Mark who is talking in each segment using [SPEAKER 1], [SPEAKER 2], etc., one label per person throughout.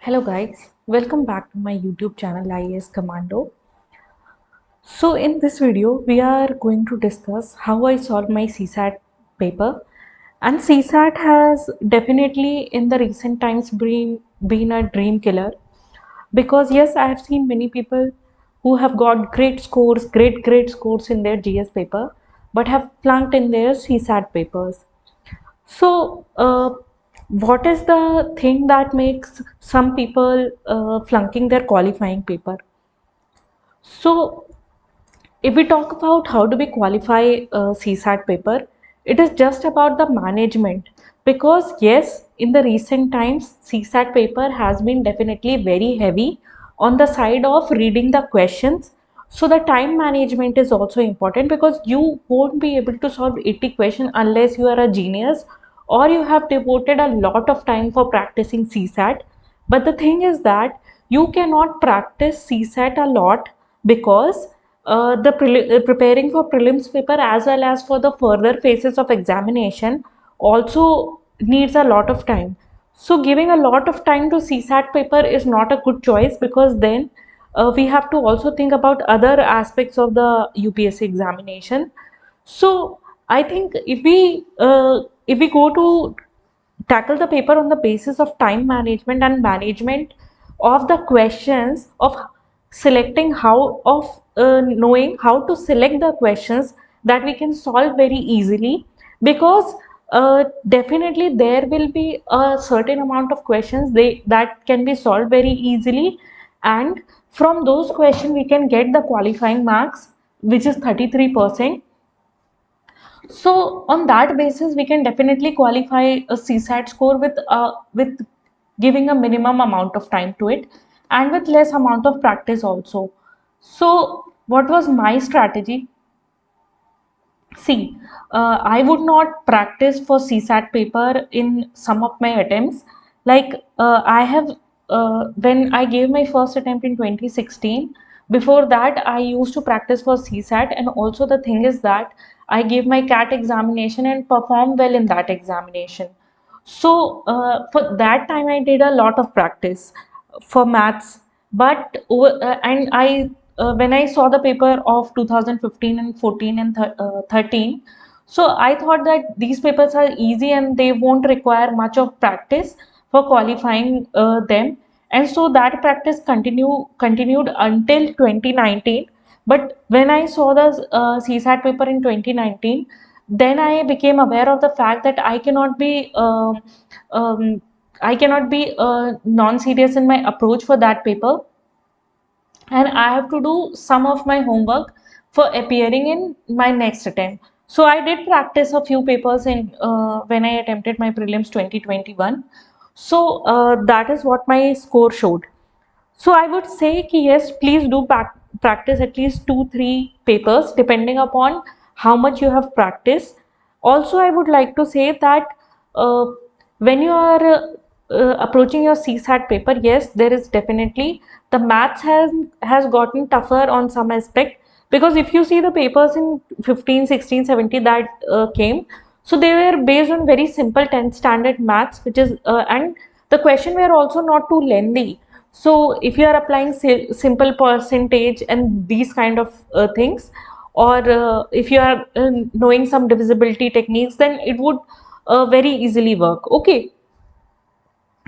[SPEAKER 1] Hello guys, welcome back to my YouTube channel IAS Commando. So in this video, we are going to discuss how I solved my CSAT paper. And CSAT has definitely in the recent times been a dream killer because yes, I have seen many people who have got great scores, great scores in their GS paper, but have flunked in their CSAT papers. So, what is the thing that makes some people flunking their qualifying paper? So, if we talk about how do we qualify a CSAT paper, it is just about the management. Because yes, in the recent times, CSAT paper has been definitely very heavy on the side of reading the questions. So the time management is also important because you won't be able to solve 80 questions unless you are a genius or you have devoted a lot of time for practicing CSAT. But the thing is that you cannot practice CSAT a lot because preparing for prelims paper as well as for the further phases of examination also needs a lot of time. So giving a lot of time to CSAT paper is not a good choice because then we have to also think about other aspects of the UPSC examination. So I think if we go to tackle the paper on the basis of time management and management of the questions of selecting how of knowing how to select the questions that we can solve very easily because definitely there will be a certain amount of questions that can be solved very easily, and from those questions we can get the qualifying marks, which is 33%. So on that basis, we can definitely qualify a CSAT score with giving a minimum amount of time to it and with less amount of practice also. So what was my strategy? See, I would not practice for CSAT paper in some of my attempts. Like I have, when I gave my first attempt in 2016, before that I used to practice for CSAT, and also the thing is that I gave my CAT examination and performed well in that examination. So for that time I did a lot of practice for maths, but and I when I saw the paper of 2015 and 14 and 13, so I thought that these papers are easy and they won't require much of practice for qualifying them, and so that practice continued until 2019. But when I saw the CSAT paper in 2019, then I became aware of the fact that um, I cannot be non-serious in my approach for that paper, and I have to do some of my homework for appearing in my next attempt. So I did practice a few papers in when I attempted my prelims 2021. So that is what my score showed. So I would say ki yes, please do practice at least 2-3 papers depending upon how much you have practiced. Also, I would like to say that uh, when you are approaching your CSAT paper, yes, there is definitely the maths has gotten tougher on some aspect because if you see the papers in 15, 16, 17 that came, so they were based on very simple 10th standard maths, which is and the question were also not too lengthy. So if you are applying simple percentage and these kind of things, or if you are knowing some divisibility techniques, then it would very easily work. Okay,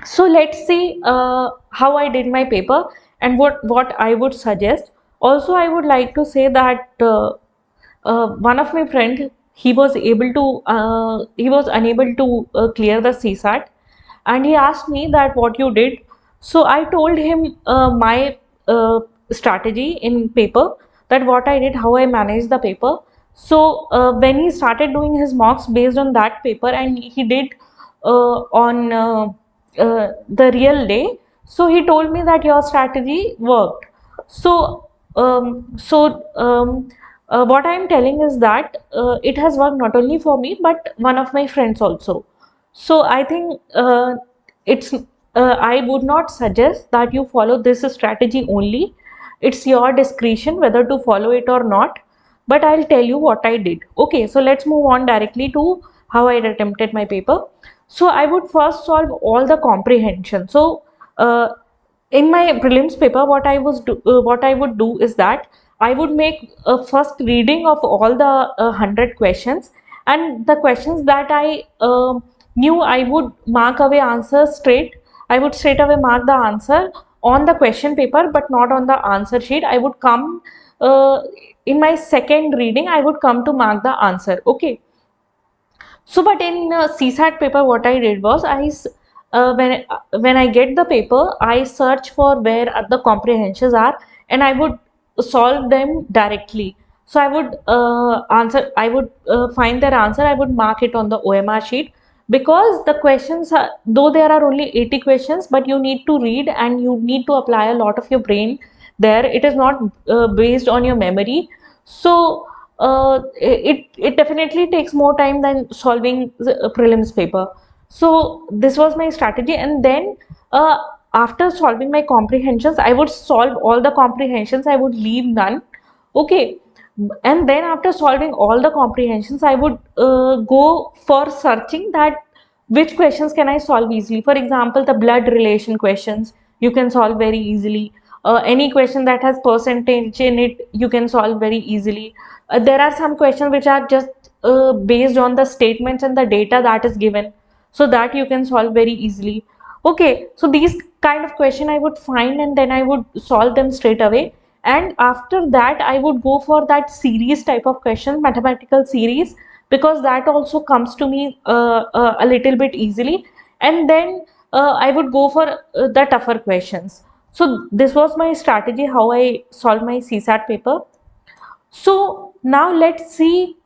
[SPEAKER 1] so let's see how I did my paper and what I would suggest. Also, I would like to say that one of my friend, he was unable to clear the CSAT, and he asked me that what you did. So I told him my strategy in paper, that what I did, how I managed the paper. So when he started doing his mocks based on that paper, and he did on the real day, so he told me that your strategy worked. So what I am telling is that it has worked not only for me but one of my friends also. So I think it's I would not suggest that you follow this strategy only. It's your discretion whether to follow it or not. But I'll tell you what I did. Okay, so let's move on directly to how I attempted my paper. So I would first solve all the comprehension. So in my prelims paper, what I would do is that I would make a first reading of all the 100 questions, and the questions that I knew, I would mark away answers straight. I would straight away mark the answer on the question paper, but not on the answer sheet. I would come uh, in my second reading, I would come to mark the answer. Okay. So, but in CSAT paper, what I did was when I get the paper, I search for where the comprehensions are, and I would solve them directly. So I would find their answer. I would mark it on the OMR sheet, because the questions are, though there are only 80 questions, but you need to read and you need to apply a lot of your brain there. It is not based on your memory. So it definitely takes more time than solving the prelims paper. So this was my strategy, and then uh, after solving my comprehensions, I would solve all the comprehensions. I would leave none. Okay. And then after solving all the comprehensions, I would go for searching that which questions can I solve easily. For example, the blood relation questions you can solve very easily. Any question that has percentage in it, you can solve very easily. There are some questions which are just based on the statements and the data that is given, so that you can solve very easily. Okay, so these kind of question I would find, and then I would solve them straight away. And after that, I would go for that series type of question, mathematical series, because that also comes to me a little bit easily. And then I would go for the tougher questions. So this was my strategy, how I solved my CSAT paper. So now let's see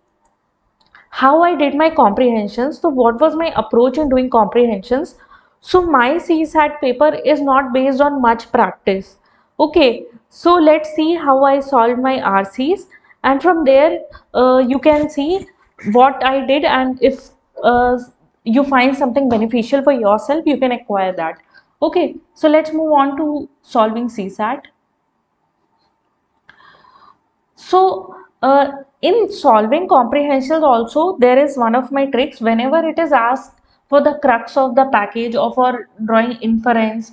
[SPEAKER 1] how I did my comprehensions. So what was my approach in doing comprehensions? So my CSAT paper is not based on much practice. Okay, so let's see how I solved my RCs, and from there you can see what I did, and if uh, you find something beneficial for yourself, you can acquire that. Okay, so let's move on to solving CSAT. So, in solving comprehensions also, there is one of my tricks. Whenever it is asked for the crux of the package or for drawing inference,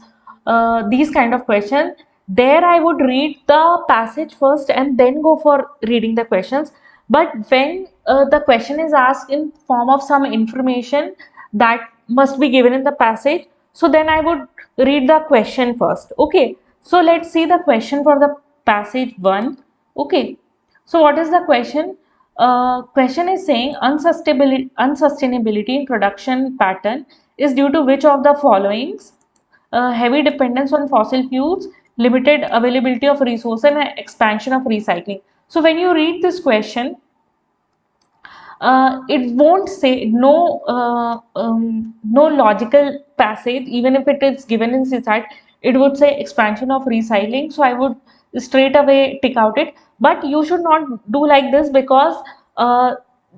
[SPEAKER 1] these kind of questions, there I would read the passage first and then go for reading the questions. But when the question is asked in form of some information that must be given in the passage, so then I would read the question first. Okay, so let's see the question for the passage 1. Okay, so what is the question? Question is saying unsustainability in production pattern is due to which of the followings? Heavy dependence on fossil fuels, limited availability of resources, and expansion of recycling. So when you read this question, it won't say no logical passage. Even if it is given in CSAT, it would say expansion of recycling, so I would straight away tick out it. But you should not do like this, because uh,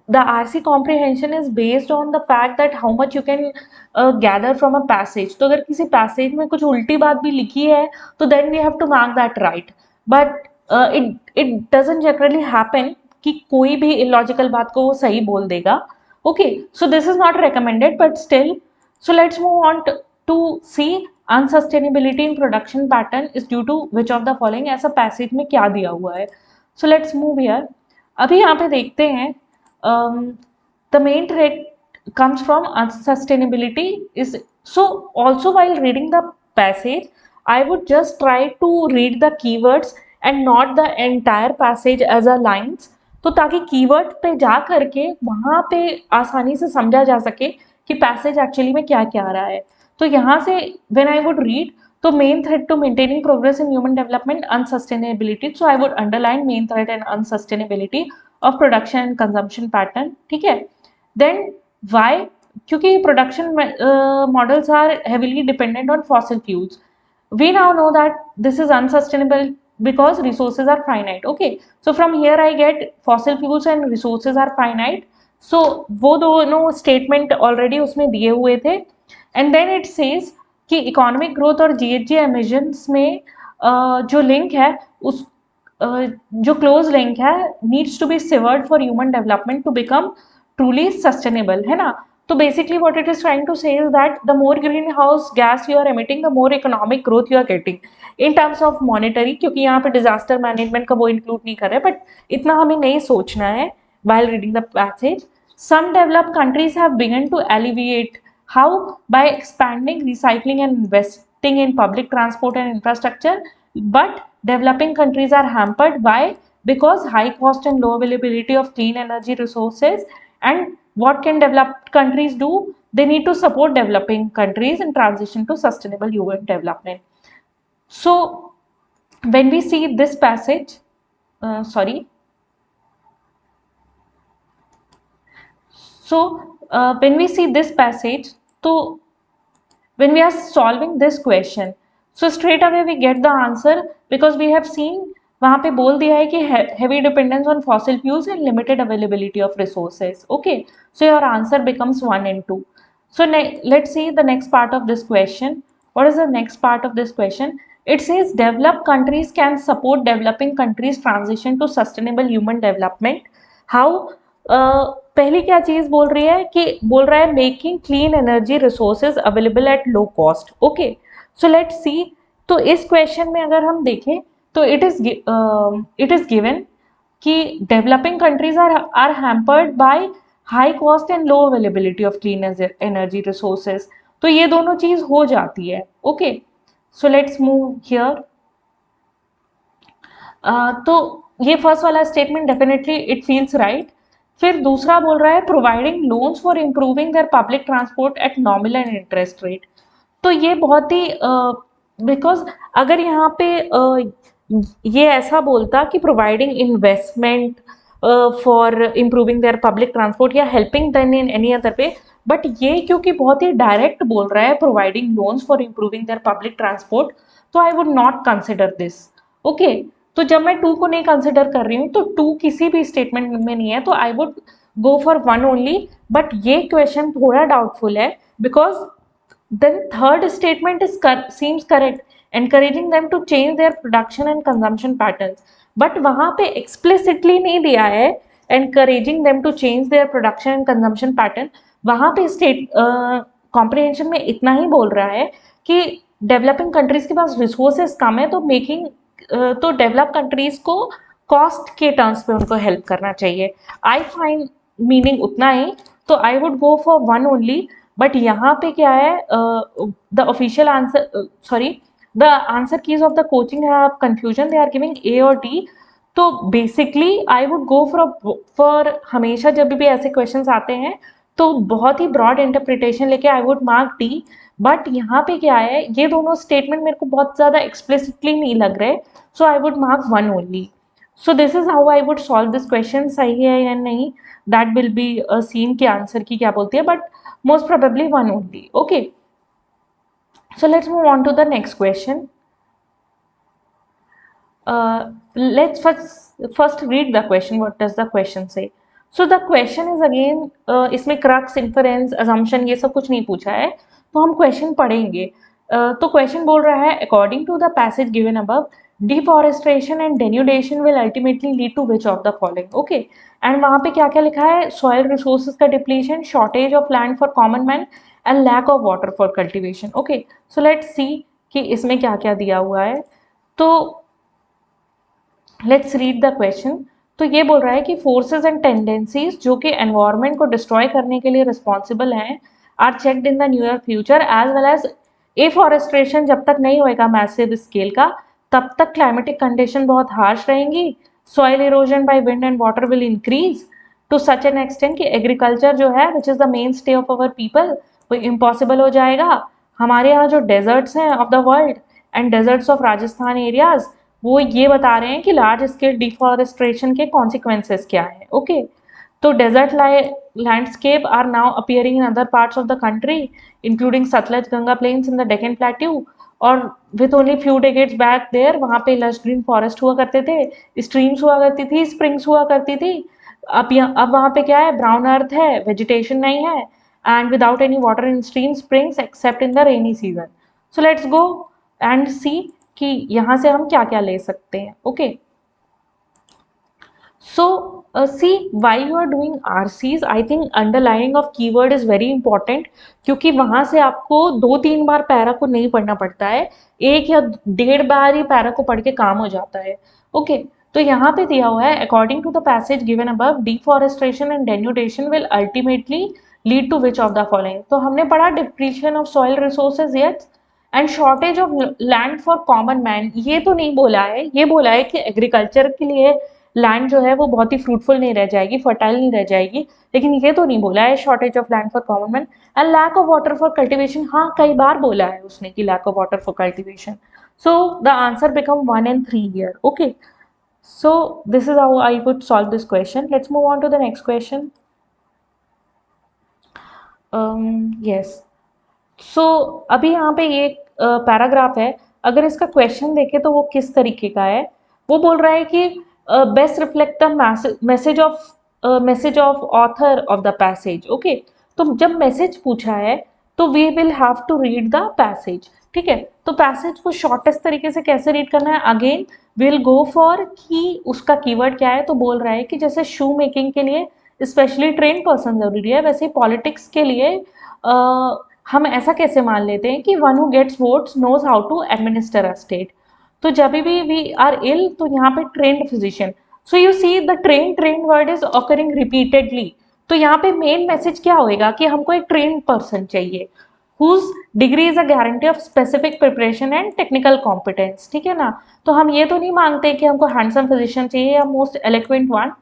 [SPEAKER 1] the RC comprehension is based on the fact that how much you can gather from a passage. तो अगर किसी passage में कुछ उल्टी बात भी लिखी है, तो then we have to mark that right. But it doesn't generally happen कि कोई भी illogical बात को वो सही बोल देगा. Okay, so this is not recommended, but still. So let's move on to see unsustainability in production pattern is due to which of the following. ऐसा passage में क्या दिया हुआ है. So let's move here. अभी यहाँ पे देखते हैं the main threat comes from unsustainability is, so also while reading the passage, I would just try to read the keywords and not the entire passage as a lines, तो ताकि keyword पे जा करके वहां पे आसानी से समझा जा सके कि पैसेज एक्चुअली में क्या क्या आ रहा है. तो यहाँ से व्हेन आई वुड रीड, तो main threat to maintaining progress in human development unsustainability, so I would underline main threat and unsustainability of production and consumption pattern. ठीक है. Then why? क्योंकि production models are heavily dependent on fossil fuels. We now know that this is unsustainable because resources are finite. Okay, so from here I get fossil fuels and resources are finite. So वो दोनों statement already उसमें दिए हुए थे. And then it says कि economic growth और GHG emissions में जो link है उस जो close link है needs to be severed for human development to become truly sustainable, है ना. तो basically what it is trying to say is that the more green house gas you are emitting the more economic growth you are getting in terms of monetary, क्योंकि यहाँ पे disaster management का वो include नहीं कर रहे, but इतना हमें नहीं सोचना है while reading the passage. Some developed countries have begun to alleviate. How? By expanding recycling and investing in public transport and infrastructure. But developing countries are hampered by because high cost and low availability of clean energy resources. And what can developed countries do? They need to support developing countries in transition to sustainable human development. So when we see this passage, sorry. So when we see this passage, so when we are solving this question, so straight away we get the answer because we have seen वहाँ पे बोल दिया है कि heavy dependence on fossil fuels and limited availability of resources. Okay, so your answer becomes 1 and 2. So let's see the next part of this question. What is the next part of this question? It says developed countries can support developing countries transition to sustainable human development. How? पहली क्या चीज बोल रही है कि बोल रहा है making clean energy resources available at low cost. Okay, so let's see. तो इस क्वेश्चन में अगर हम देखें तो इट इज गिवन कि developing countries are hampered by high cost and low availability of clean energy resources. तो ये दोनों चीज हो जाती है. Okay, so let's move here. तो ये फर्स्ट वाला statement definitely it feels right. फिर दूसरा बोल रहा है providing loans for improving their public transport at nominal interest rate. तो ये बहुत ही बिकॉज अगर यहाँ पे ये ऐसा बोलता कि providing investment for improving their public transport या helping then in any other way, but ये क्योंकि बहुत ही डायरेक्ट बोल रहा है providing loans for improving their public transport, तो I would not consider this. Okay, तो जब मैं 2 को नहीं कंसिडर कर रही हूँ तो 2 किसी भी स्टेटमेंट में नहीं है, तो I would go for 1 only. But ये क्वेश्चन थोड़ा डाउटफुल है because then third statement is seems correct, encouraging them to change their production and consumption patterns. But वहाँ पे explicitly नहीं दिया है encouraging them to change their production and consumption pattern. वहाँ पे स्टेट कॉम्प्रिहेंशन में इतना ही बोल रहा है कि डेवलपिंग कंट्रीज के पास रिसोर्सेज कम है, तो मेकिंग तो डेवलप कंट्रीज को कॉस्ट के टर्म्स पे उनको हेल्प करना चाहिए. आई फाइंड मीनिंग उतना ही, तो I would go for 1 only. But यहाँ पे क्या है, the official answer, sorry, the answer keys of the coaching have confusion. They are giving A or D. तो basically I would go for हमेशा जब भी ऐसे questions आते हैं तो बहुत ही broad interpretation लेके I would mark D. But यहाँ पे क्या है, ये दोनों statement मेरे को बहुत ज़्यादा explicitly नहीं लग रहे, so I would mark 1 only. So this is how I would solve this question. सही है या नहीं that will be seen कि answer की क्या बोलती है, but most probably 1 only. Okay. So let's move on to the next question. Let's first read the question. What does the question say? So the question is again, इसमें crux, inference, assumption ये सब कुछ नहीं पूछा है, तो हम question पढ़ेंगे. तो question बोल रहा है according to the passage given above, deforestation and denudation will ultimately lead to which of the following? Okay, and वहाँ पे क्या क्या लिखा है, soil resources का depletion, shortage of land for common man and lack of water for cultivation. Okay, so let's see कि इसमें क्या क्या दिया हुआ है. तो लेट्स रीड द क्वेश्चन. तो ये बोल रहा है कि फोर्सेस एंड टेंडेंसीज जो कि एनवायरनमेंट को डिस्ट्रॉय करने के लिए रिस्पॉन्सिबल हैं are checked in the near future as well as afforestation जब तक नहीं होएगा मैसिव स्केल का तब तक क्लाइमेटिक कंडीशन बहुत हार्श रहेंगी. Soil erosion by wind and water will increase to such an extent कि एग्रीकल्चर जो है which is the main stay of our people वो इम्पॉसिबल हो जाएगा. हमारे यहाँ जो डेजर्ट्स हैं of the world and deserts of Rajasthan areas वो ये बता रहे हैं कि लार्ज स्केल डिफॉरेस्ट्रेशन के कॉन्सिक्वेंसेस क्या है. ओके, तो desert landscape are now appearing in other parts of the country including Sutlej Ganga plains in the Deccan plateau. और with only few decades back there वहाँ पे लश ग्रीन फॉरेस्ट हुआ करते थे, स्ट्रीम्स हुआ करती थी, स्प्रिंग्स हुआ करती थी. अब वहाँ पे क्या है, ब्राउन अर्थ है, वेजिटेशन नहीं है and without any water in stream springs except in the rainy season. So let's go and see कि यहाँ से हम क्या क्या ले सकते हैं. Okay, See, while you are doing RCs, I think underlining of keyword is very important, क्योंकि वहां से आपको 2-3 बार पैरा को नहीं पढ़ना पड़ता है, 1 या 1.5 बार ही पैरा को पढ़ के काम हो जाता है। ओके, तो यहाँ पे दिया हुआ है, according to the passage given above, deforestation and denudation will ultimately lead to which of the following. तो हमने पढ़ा depreciation of soil resources, yes, and shortage of land for common man. ये तो नहीं बोला है, ये बोला है कि एग्रीकल्चर के लिए लैंड जो है वो बहुत ही फ्रूटफुल नहीं रह जाएगी, फर्टाइल नहीं रह जाएगी, लेकिन ये तो नहीं बोला है shortage of land for common man and lack of water for cultivation. हाँ, कई बार बोला है उसने कि lack of water for cultivation. So the answer become 1 and 3 here. Okay, so this is how I would solve this question. Let's move on to the next question. Yes. सो अभी यहाँ पे ये पैराग्राफ है, अगर इसका क्वेश्चन देखें तो वो किस तरीके का है। वो बोल रहा है कि best reflect the message of author of the passage. Okay, तो जब मैसेज पूछा है तो we will have to read the passage. ठीक है, तो पैसेज को शॉर्टेस्ट तरीके से कैसे रीड करना है, अगेन विल गो फॉर कि उसका कीवर्ड क्या है। तो बोल रहा है कि जैसे शू मेकिंग के लिए स्पेशली ट्रेन पर्सन जरूरी है, वैसे पॉलिटिक्स के लिए हम ऐसा कैसे मान लेते हैं कि one who gets votes knows how to administer a state. तो जब भी वी आर इल, तो यहाँ पे trained physician. So you see the train word is occurring repeatedly. तो यहाँ पे मेन मैसेज क्या होएगा कि हमको एक ट्रेन पर्सन चाहिए whose degree is a guarantee of specific preparation and technical competence। ठीक है ना, तो हम ये तो नहीं मांगते कि हमको हैंडसम फिजिशियन चाहिए या most eloquent one.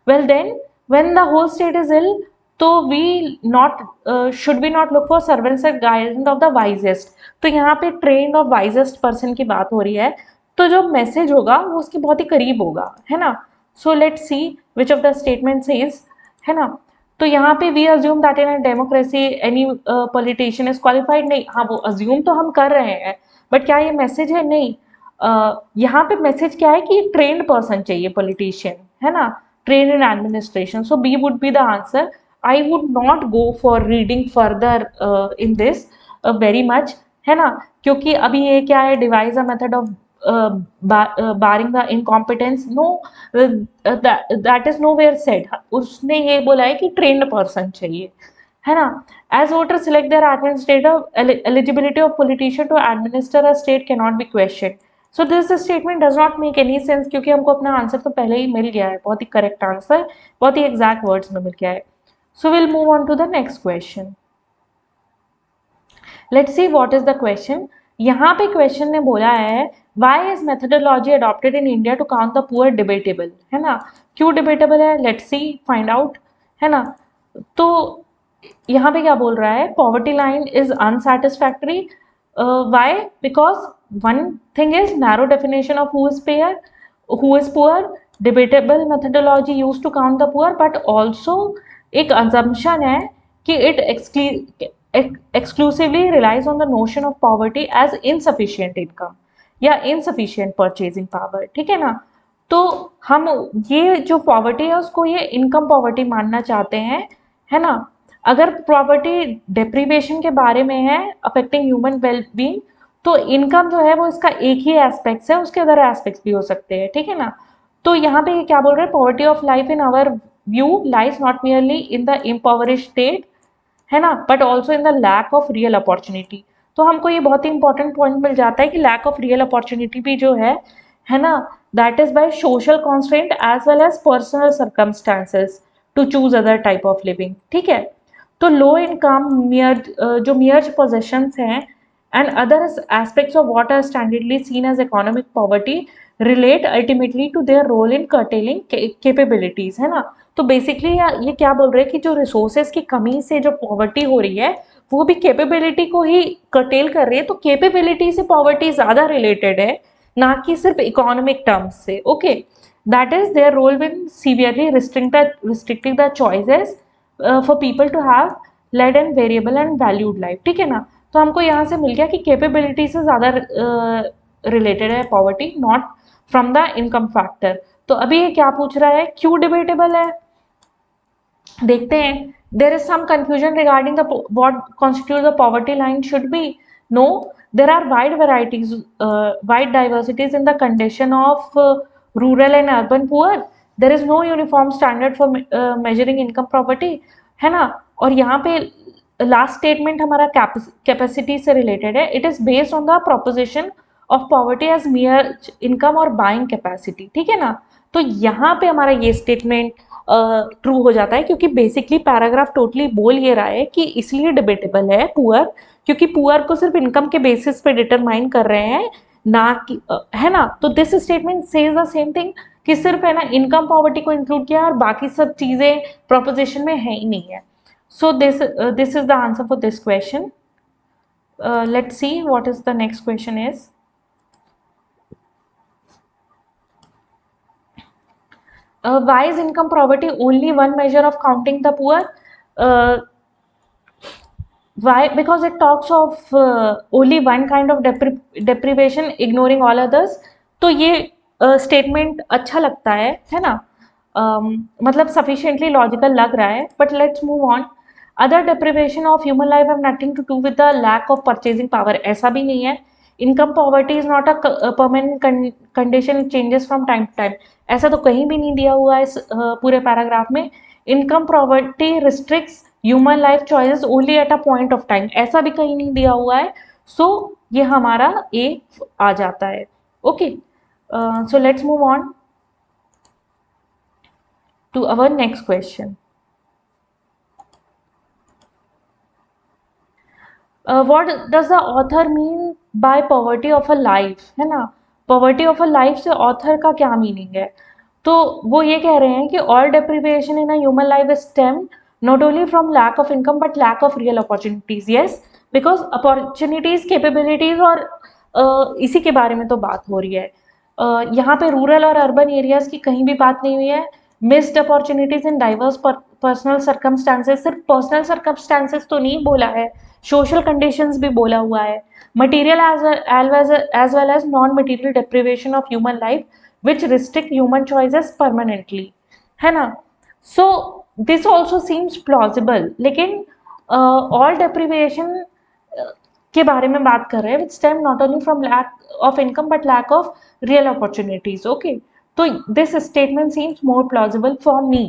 [SPEAKER 1] Well then when the whole state is ill, तो we not should be not look for servants and guidance of the wisest. तो यहाँ पे ट्रेंड ऑफ वाइजेस्ट पर्सन की बात हो रही है, तो जो मैसेज होगा वो उसके बहुत ही करीब होगा, है ना। So let's see which of the statements is, है ना। तो यहाँ पे we assume that in a democracy any politician is qualified, नहीं, हाँ वो अज्यूम तो हम कर रहे हैं, बट क्या ये मैसेज है, नहीं। यहाँ पे मैसेज क्या है कि ट्रेन्ड पर्सन चाहिए पॉलिटिशियन, है ना, train in administration. So B would be the answer. I would not go for reading further in this very much, है ना, क्योंकि अभी ये क्या है, devise a method of barring the incompetence, no, that is nowhere said. उसने ये बोला है कि ट्रेन्ड पर्सन चाहिए, है ना। As voter select their administrative eligibility of politician to administer a state can not be question. So this statement does not make any sense, क्योंकि हमको अपना आंसर तो पहले ही मिल गया है, बहुत ही करेक्ट आंसर, बहुत ही एग्जैक्ट वर्ड्स में मिल गया है। So will move on to the next question. Let's see what is the question. यहाँ पे क्वेश्चन ने बोला है why is methodology adopted in India to count the poor debatable, है ना। क्यों डिबेटेबल है, लेट्स सी फाइंड आउट, है ना। तो यहाँ पे क्या बोल रहा है, poverty line is unsatisfactory, why, because one thing is narrow definition of who is poor, debatable methodology use to count the poor, but also एक assumption है कि it exclusively relies on the notion of poverty as insufficient income या insufficient purchasing power। ठीक है ना, तो हम ये जो पॉवर्टी है उसको ये इनकम पॉवर्टी मानना चाहते हैं, है ना। अगर प्रॉपर्टी डेप्रीवेशन के बारे में है, अफेक्टिंग ह्यूमन वेलबींग, तो इनकम जो है वो इसका एक ही एस्पेक्ट है, उसके अदर एस्पेक्ट्स भी हो सकते हैं, ठीक है ना। तो यहाँ पे ये क्या बोल रहे हैं, poverty of life in our view lies not merely in the impoverish state, है ना, but also in the lack of real opportunity. तो हमको ये बहुत ही इंपॉर्टेंट पॉइंट मिल जाता है कि लैक ऑफ रियल अपॉर्चुनिटी भी जो है ना, that is by social constraint as well as personal circumstances to choose other type of living. ठीक है, तो लो इनकम जो मियर पोजेशंस हैं and other aspects of what are standardly seen as economic poverty relate ultimately to their role in curtailing capabilities, है ना। तो basically ये क्या बोल रहे हैं कि जो रिसोर्सेज की कमी से जो पॉवर्टी हो रही है वो भी कैपेबिलिटी को ही कर्टेल कर रही है। तो कैपेबिलिटी से पॉवर्टी ज्यादा रिलेटेड है, ना कि सिर्फ इकोनॉमिक टर्म्स से। Okay, that is their role win severely restricting the choices for people to have led and variable and valued life. ठीक है ना, तो हमको यहाँ से मिल गया कि कैपेबिलिटी से ज़्यादा रिलेटेड है poverty, not from the income factor. तो अभी ये क्या पूछ रहा है, क्यों डिबेटेबल है, देखते हैं। There is some confusion regarding the what constitute the poverty line should be. No, there are wide varieties, wide diversities in the condition of rural and urban poor. There is no uniform standard for measuring income property, है ना। और यहाँ पे last statement हमारा capacity से related है, it is based on the proposition of poverty as mere income और buying capacity, ठीक है ना। तो यहाँ पे हमारा ये स्टेटमेंट ट्रू हो जाता है, क्योंकि बेसिकली पैराग्राफ टोटली बोल ये रहा है कि इसलिए डिबेटेबल है पुअर, क्योंकि पुअर को सिर्फ इनकम के बेसिस पे डिटरमाइन कर रहे हैं, ना कि है ना। तो this statement says the same thing कि सिर्फ है ना इनकम पॉवर्टी को इंक्लूड किया और बाकी सब चीजें प्रोपोजिशन में है ही नहीं है। So this is the answer for this question. Let's see what is the next question is. Why is income poverty only one measure of counting the poor? Uh, why? Because it talks of only one kind of deprivation, ignoring all others. तो ये statement अच्छा लगता है ना. मतलब sufficiently logical लग रहा है. But let's move on. Other deprivation of human life have nothing to do with the lack of purchasing power. ऐसा भी नहीं है. Income poverty is not a permanent condition, it changes from time to time. ऐसा तो कहीं भी नहीं दिया हुआ है इस पूरे पैराग्राफ में. Income poverty restricts human life choices only at a point of time, ऐसा भी कहीं नहीं दिया हुआ है. सो ये हमारा ए आ जाता है. Okay, so let's move on to our next question. What does the author mean by poverty of a life, है ना. पॉवर्टी ऑफ अ लाइफ से ऑथर का क्या मीनिंग है? तो वो ये कह रहे हैं कि all deprivation in a human life is stem not only from lack of income but lack of real opportunities. Yes, because opportunities, capabilities और इसी के बारे में तो बात हो रही है. यहाँ पे रूरल और अर्बन एरियाज की कहीं भी बात नहीं हुई है. Missed opportunities in diverse personal circumstances, सिर्फ पर्सनल सर्कमस्टांसेस तो नहीं बोला है, सोशल कंडीशंस भी बोला हुआ है. Material as well as non material deprivation of human life which restrict human choices permanently, है ना. So this also seems plausible, लेकिन all deprivation के बारे में बात कर रहे हैं which stem not only from lack of income but lack of real opportunities. Okay, तो this statement seems more plausible for me.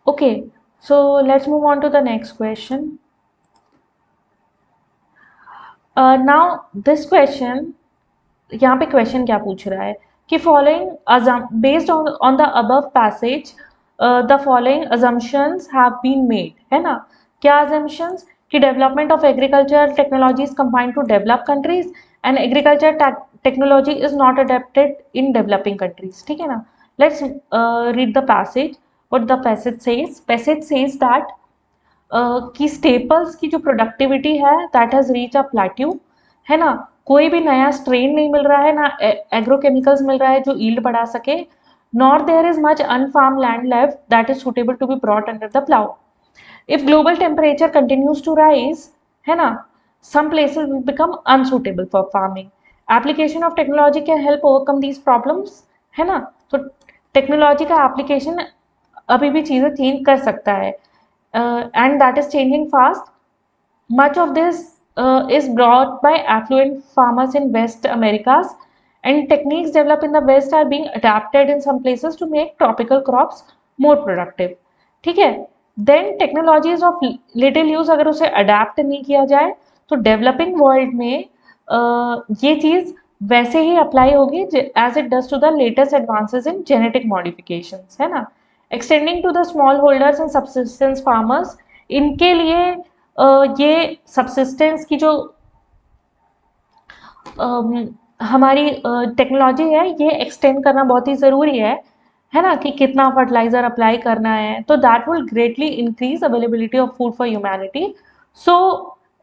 [SPEAKER 1] Okay, so let's move on to the next question. Now this question, यहाँ पे question क्या पूछ रहा है कि following based on the above passage the following assumptions have been made, है ना. क्या अजम्पशंस? कि development of agriculture technology is combined to develop countries and agriculture technology is not adapted in developing countries, ठीक है ना. Let's read the passage. What the passage says? Passage says that कि staples की जो productivity है that has reach a plateau, है ना. कोई भी नया स्ट्रेन नहीं मिल रहा है, ना एग्रोकेमिकल्स मिल रहा है जो ईल्ड बढ़ा सके, nor there is much unfarmed land left that is suitable to be brought under the plough. If global temperature continues to rise, है ना, some places will become unsuitable for farming. Application of technology can help overcome these problems, है ना. तो technology का application अभी भी चीज़ें change कर सकता है, and that is changing fast. Much of this is brought by affluent farmers in West Americas, and techniques developed in the West are being adapted in some places to make tropical crops more productive. ठीक है. Then technologies of little use अगर उसे adapt नहीं किया जाए तो developing world में ये चीज़ वैसे ही अप्लाई होगी as it does to the latest advances in genetic modifications, है ना. Extending to the small holders and subsistence farmers, इनके लिए ये सब्सिस्टेंस की जो हमारी टेक्नोलॉजी है ये एक्सटेंड करना बहुत ही ज़रूरी है ना. कि कितना फर्टिलाइजर अप्लाई करना है, तो that will greatly increase availability of food for humanity. So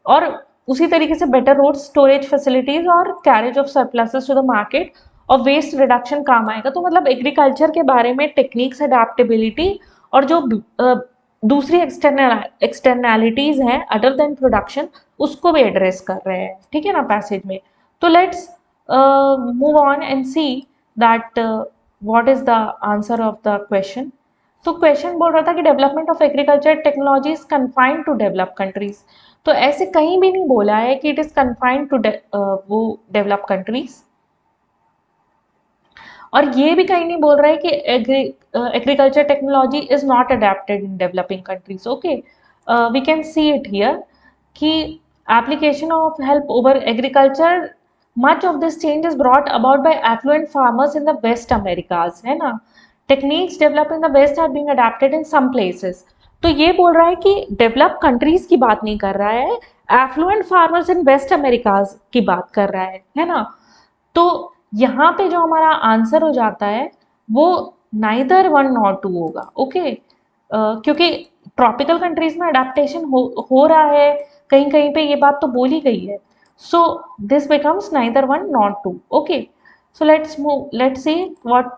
[SPEAKER 1] और उसी तरीके से बेटर रोड स्टोरेज फैसिलिटीज और carriage of surpluses to the market और वेस्ट रिडक्शन काम आएगा. तो मतलब एग्रीकल्चर के बारे में टेक्निक्स, अडेप्टेबिलिटी और जो दूसरी एक्सटर्नैलिटीज हैं अदर देन प्रोडक्शन, उसको भी एड्रेस कर रहे हैं, ठीक है ना, पैसेज में. तो let's move on and see that what is the answer of the question. तो क्वेश्चन बोल रहा था कि development of agriculture technology is confined to develop countries. तो ऐसे कहीं भी नहीं बोला है कि इट इज कन्फाइंड टू वो डेवलप कंट्रीज. और ये भी कहीं नहीं बोल रहा है कि agriculture technology is not adapted in developing countries. Okay, we can see it here कि application of help over agriculture, much of this change is brought about by affluent farmers in the West Americas, है ना. Techniques developed in the West are being adapted in some places. तो ये बोल रहा है कि develop countries की बात नहीं कर रहा है, affluent farmers in west Americas की बात कर रहा है ना. तो यहाँ पे जो हमारा आंसर हो जाता है वो नाइदर वन नॉर टू होगा. ओके, क्योंकि ट्रॉपिकल कंट्रीज में अडेप्टेशन हो रहा है, कहीं कहीं पे ये बात तो बोली गई है. So this becomes neither one not two. Okay, so let's see what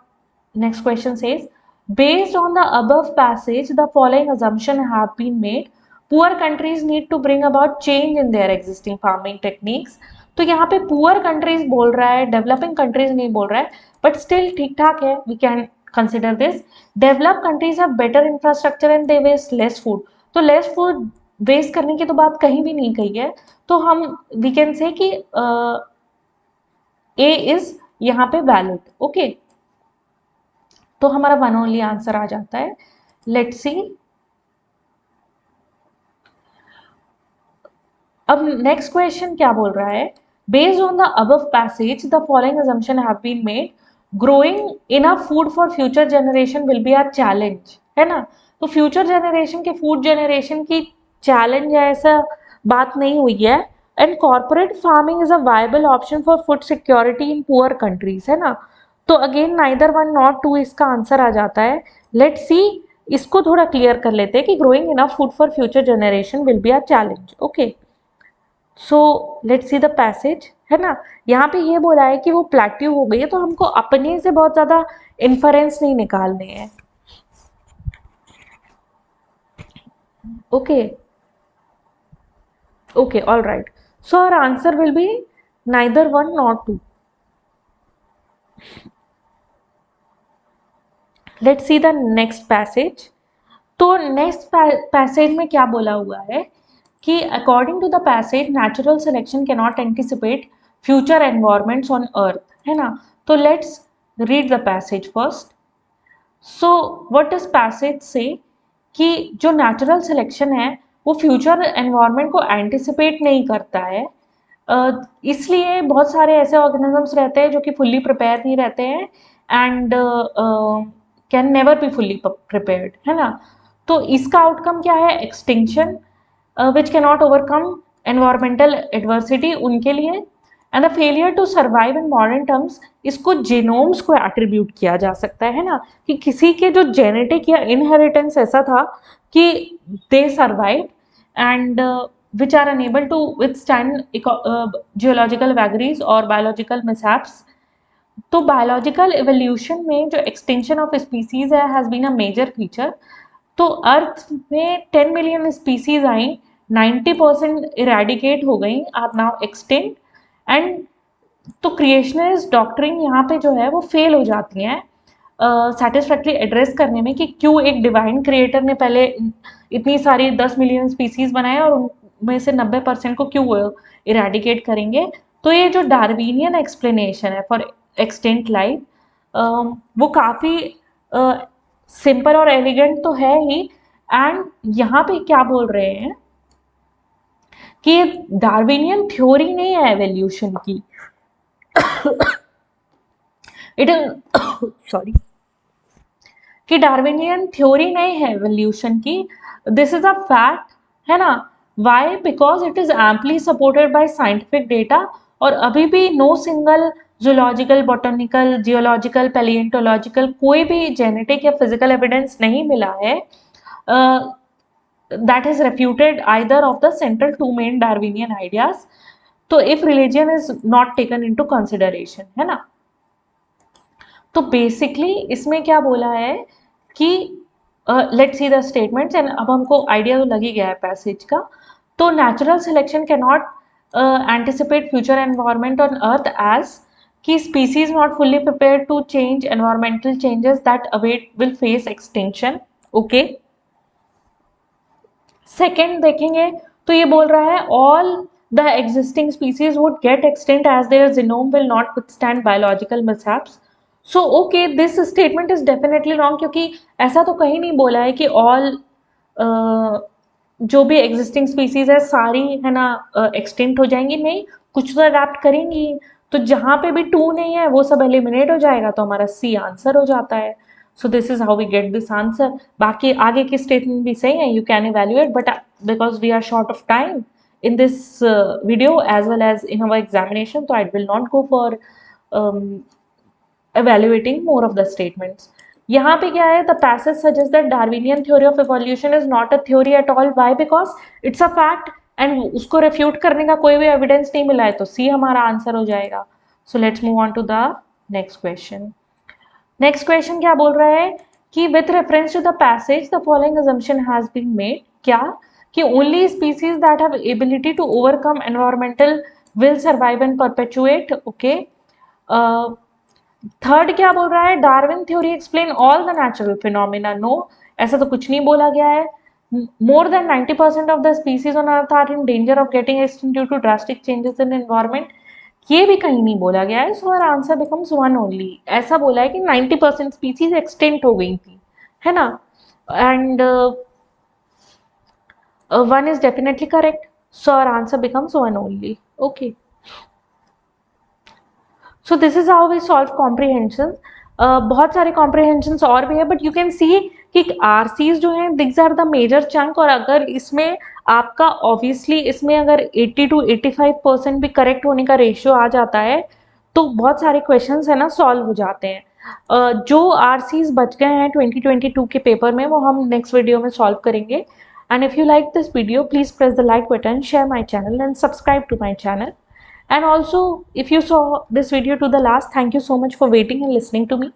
[SPEAKER 1] next question says, based on the above passage, the following assumption have been made. Poor countries need to bring about change in their existing farming techniques. तो यहाँ पे poor countries बोल रहा है, developing countries नहीं बोल रहा है, बट स्टिल ठीक ठाक है. We can consider this. Develop countries have better infrastructure and they waste less food. तो लेस फूड वेस्ट करने की तो बात कहीं भी नहीं कही है. तो हम वी कैन से कि ए इज यहाँ पे वैलिड. ओके, तो हमारा वन ओनली आंसर आ जाता है. Let's see. अब नेक्स्ट क्वेश्चन क्या बोल रहा है, based on the above passage the following assumption have been made. Growing enough food for future generation will be our challenge, है ना. तो फ्यूचर जनरेशन के फूड जनरेशन की चैलेंज है ऐसा बात नहीं हुई है. And corporate farming is a viable option for food security in poor countries, है ना. तो again neither one not to इसका आंसर आ जाता है. लेट्स सी, इसको थोड़ा क्लियर कर लेते हैं कि growing enough food for future generation will be our challenge. Okay, so let's see the passage, है ना. यहाँ पे ये बोला है कि वो प्लेट्यू हो गई है, तो हमको अपने से बहुत ज्यादा इन्फरेंस नहीं निकालने हैं. Okay okay, all right. So our answer will be neither one not two. Let's see the next passage. तो नेक्स्ट पैसेज में क्या बोला हुआ है कि according to the passage natural selection can not anticipate future environments on earth, है ना. तो let's read the passage first. So what does passage say कि जो नेचुरल सिलेक्शन है वो फ्यूचर एनवायरमेंट को एंटिसिपेट नहीं करता है. इसलिए बहुत सारे ऐसे ऑर्गेनिजम्स रहते हैं जो कि फुल्ली प्रिपेयर नहीं रहते हैं and can never be fully prepared, है ना. तो इसका आउटकम क्या है, extinction which can not overcome environmental adversity उनके लिए. And the failure to survive in modern terms, इसको जीनोम्स को एट्रीब्यूट किया जा सकता है ना, कि किसी के जो जेनेटिक या इनहेरिटेंस ऐसा था कि दे survive and which are unable to withstand geological vagaries or biological mishaps. तो बायोलॉजिकल एवोल्यूशन में जो एक्सटेंशन ऑफ स्पीसीज है has been a major feature. तो अर्थ में 10 मिलियन स्पीसीज आई, 90% इरेडिकेट हो गई, आर नाउ एक्सटिंक्ट. एंड तो क्रिएशनिस्ट डॉक्ट्रिन यहाँ पे जो है वो फेल हो जाती हैं सेटिस्फैक्ट्री एड्रेस करने में कि क्यों एक डिवाइन क्रिएटर ने पहले इतनी सारी 10 मिलियन स्पीसीज बनाए और उनमें से 90% को क्यों इरेडिकेट करेंगे. तो ये जो डार्विनियन एक्सप्लेनेशन है फॉर एक्सटेंट लाइफ वो काफ़ी सिंपल और एलिगेंट तो है ही. एंड यहाँ पे क्या बोल रहे हैं कि ये डार्विनियन थ्योरी नहीं है एवोल्यूशन की, इट इज सॉरी कि डार्विनियन थ्योरी नहीं है एवोल्यूशन की. दिस इज अ फैक्ट, है ना. Why, because it is amply supported by scientific data. और अभी भी no single zoological, botanical, geological, palaeontological कोई भी जेनेटिक या फिजिकल एविडेंस नहीं मिला है that is refuted either of the central two main Darwinian ideas. तो if religion is not taken into consideration, है ना. तो बेसिकली इसमें क्या बोला है कि let's see the statements and अब हमको आइडिया तो लग ही गया है पैसेज का. तो natural selection can not anticipate future environment on earth as कि species not fully prepared to change environmental changes that await will face extinction. Okay, second देखेंगे तो ये बोल रहा है all the existing species would get extinct as their genome will not withstand biological mishaps. So okay, this statement is definitely wrong, क्योंकि ऐसा तो कहीं नहीं बोला है कि ऑल जो भी एग्जिस्टिंग स्पीसीज है सारी है ना एक्सटिंक्ट हो जाएंगी, नहीं, कुछ तो अडेप्ट करेंगी। तो जहां पे भी टू नहीं है वो सब एलिमिनेट हो जाएगा, तो हमारा सी आंसर हो जाता है। So this is how we get this answer. बाकी आगे की स्टेटमेंट भी सही है, you can evaluate, but because we are short of time in this video as well as in our examination, so I will not go for um, evaluating more of the statements. यहाँ पे क्या है, the passage suggests that Darwinian theory of evolution is not a theory at all. Why? Because it's a fact and उसको refute करने का कोई भी evidence नहीं मिला है, तो C हमारा आंसर हो जाएगा. So let's move on to the next question. Next question क्या बोल रहा है कि with reference to the passage the following assumption has been made. क्या कि only species that have ability to overcome environmental will survive and perpetuate. Okay. Third क्या बोल रहा है, Darwin theory explain all the natural phenomena. No, ऐसा तो कुछ नहीं बोला गया है. More than 90% of the species on earth are in danger of getting extinct due to drastic changes in environment. ये भी कहीं नहीं बोला गया है. So our answer becomes one only. ऐसा बोला है कि 90% स्पीसीज एक्सटिंक्ट हो गई थी, है ना, and one is definitely correct. So our answer becomes one only. Okay, so this is how we solve comprehension. बहुत सारे कॉम्प्रीहेंशन और भी है, बट यू कैन सी कि आरसीज जो हैं this are the major chunk. और अगर इसमें आपका ऑब्वियसली इसमें अगर 80 to 85% भी करेक्ट होने का रेशियो आ जाता है तो बहुत सारे क्वेश्चंस है ना सॉल्व हो जाते हैं. जो आरसीज बच गए हैं 2022 के पेपर में वो हम नेक्स्ट वीडियो में सॉल्व करेंगे. And if you like this video please press the like button, share my channel and subscribe to my channel. And also, if you saw this video to the last, thank you so much for waiting and listening to me.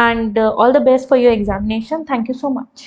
[SPEAKER 1] And all the best for your examination. Thank you so much.